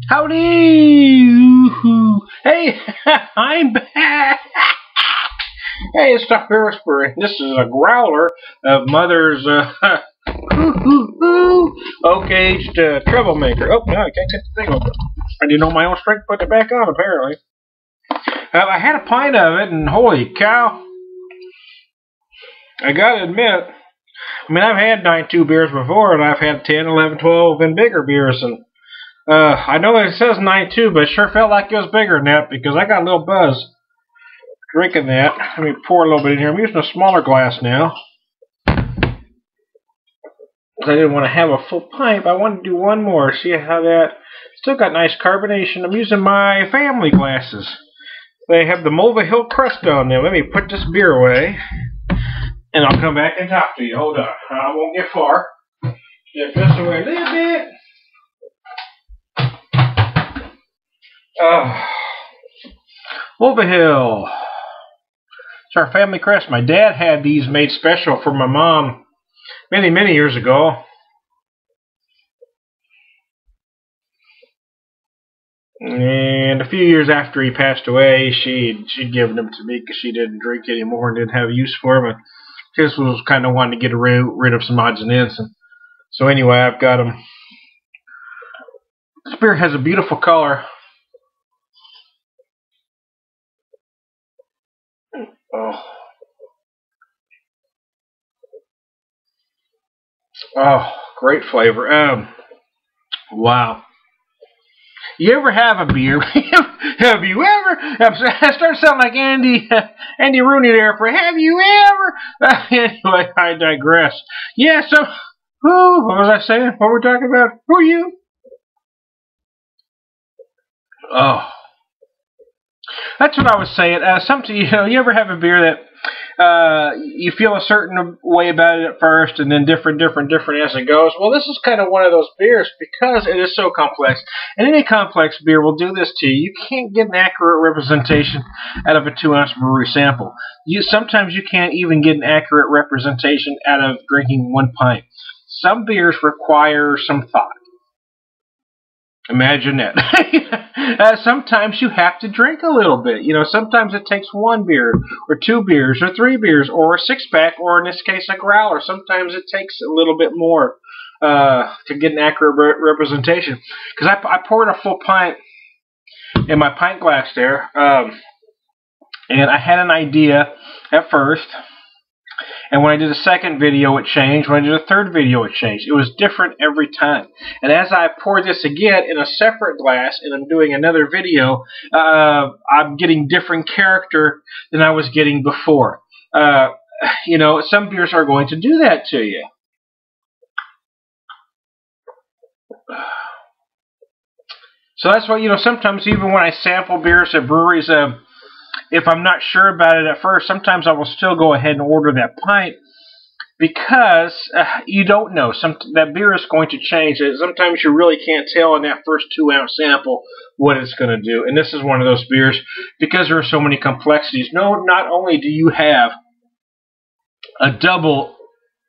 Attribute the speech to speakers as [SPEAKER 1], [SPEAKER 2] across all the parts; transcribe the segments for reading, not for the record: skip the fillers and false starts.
[SPEAKER 1] Howdy! Hey, I'm back! Hey, it's Dr. Harrisburg. This is a growler of Mother's oak-aged troublemaker. Oh, no, I can't get the thing open. I didn't know my own strength to put it back on, apparently. I had a pint of it, and holy cow, I gotta admit, I mean, I've had 9.2 beers before, and I've had 10, 11, 12, and bigger beers, and I know that it says 9.2, but it sure felt like it was bigger than that because I got a little buzz drinking that. Let me pour a little bit in here. I'm using a smaller glass now because I didn't want to have a full pint. I wanted to do one more. See how that still got nice carbonation. I'm using my family glasses. They have the Mulva Hill crust on them. Let me put this beer away, and I'll come back and talk to you. Hold on. I won't get far. Get this away a little bit. Mulva Hill. It's our family crest. My dad had these made special for my mom many, many years ago. And a few years after he passed away, she'd given them to me because she didn't drink anymore and didn't have use for them. And just was kind of wanting to get rid of some odds and ends. And so anyway, I've got them. This beer has a beautiful color. Oh, great flavor. Wow. You ever have a beer? Have you ever? I started sounding like Andy Rooney there. For have you ever? Anyway, I digress. Yeah. So, what was I saying? What were we talking about? Who are you? Oh, that's what I was saying. Something you ever have a beer that you feel a certain way about it at first, and then different as it goes. Well, this is kind of one of those beers because it is so complex. And any complex beer will do this to you. You can't get an accurate representation out of a 2-ounce brewery sample. Sometimes you can't even get an accurate representation out of drinking 1 pint. Some beers require some thought. Imagine that. Sometimes you have to drink a little bit. Sometimes it takes 1 beer, or 2 beers, or 3 beers, or a 6-pack, or in this case, a growler. Sometimes it takes a little bit more to get an accurate representation. Because I poured a full pint in my pint glass there, and I had an idea at first. And when I did a second video, it changed. When I did a third video, it changed. It was different every time. And as I pour this again in a separate glass, and I'm doing another video, I'm getting different character than I was getting before. Some beers are going to do that to you. So that's why, sometimes even when I sample beers at breweries, if I'm not sure about it at first, sometimes I will still go ahead and order that pint because you don't know. That beer is going to change. Sometimes you really can't tell in that first 2-ounce sample what it's going to do. And this is one of those beers because there are so many complexities. No, not only do you have a double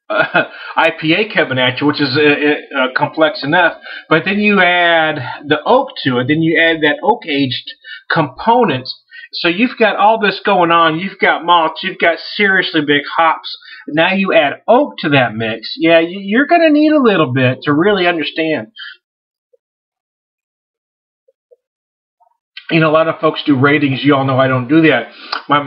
[SPEAKER 1] IPA coming at you, which is complex enough, but then you add the oak to it. Then you add that oak-aged component. So you've got all this going on. You've got malts. You've got seriously big hops. Now you add oak to that mix. Yeah, you're going to need a little bit to really understand. A lot of folks do ratings. You all know I don't do that. My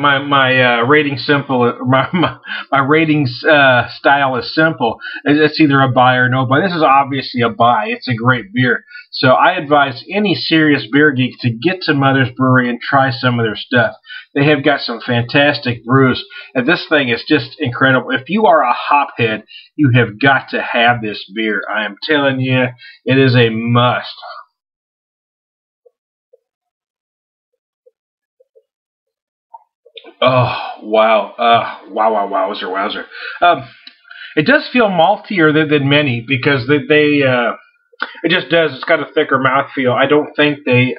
[SPEAKER 1] rating my ratings style is simple. It's either a buy or no buy. This is obviously a buy. It's a great beer. So I advise any serious beer geek to get to Mother's Brewery and try some of their stuff. They have got some fantastic brews, and this thing is just incredible. If you are a hophead, you have got to have this beer. I am telling you, it is a must. Oh, wow. Wowzer. It does feel maltier than many because it just does. It's got a thicker mouthfeel. I don't think they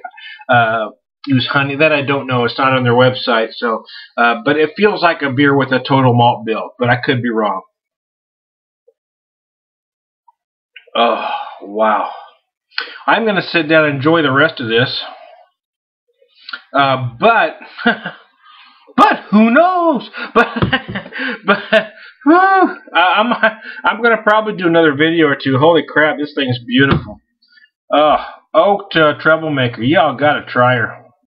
[SPEAKER 1] use honey. That I don't know. It's not on their website. So, but it feels like a beer with a total malt bill, but I could be wrong. Oh, wow. I'm going to sit down and enjoy the rest of this. But who knows? I'm going to probably do another video or two. Holy crap, this thing is beautiful. Oaked Troublemaker. Y'all got to try her.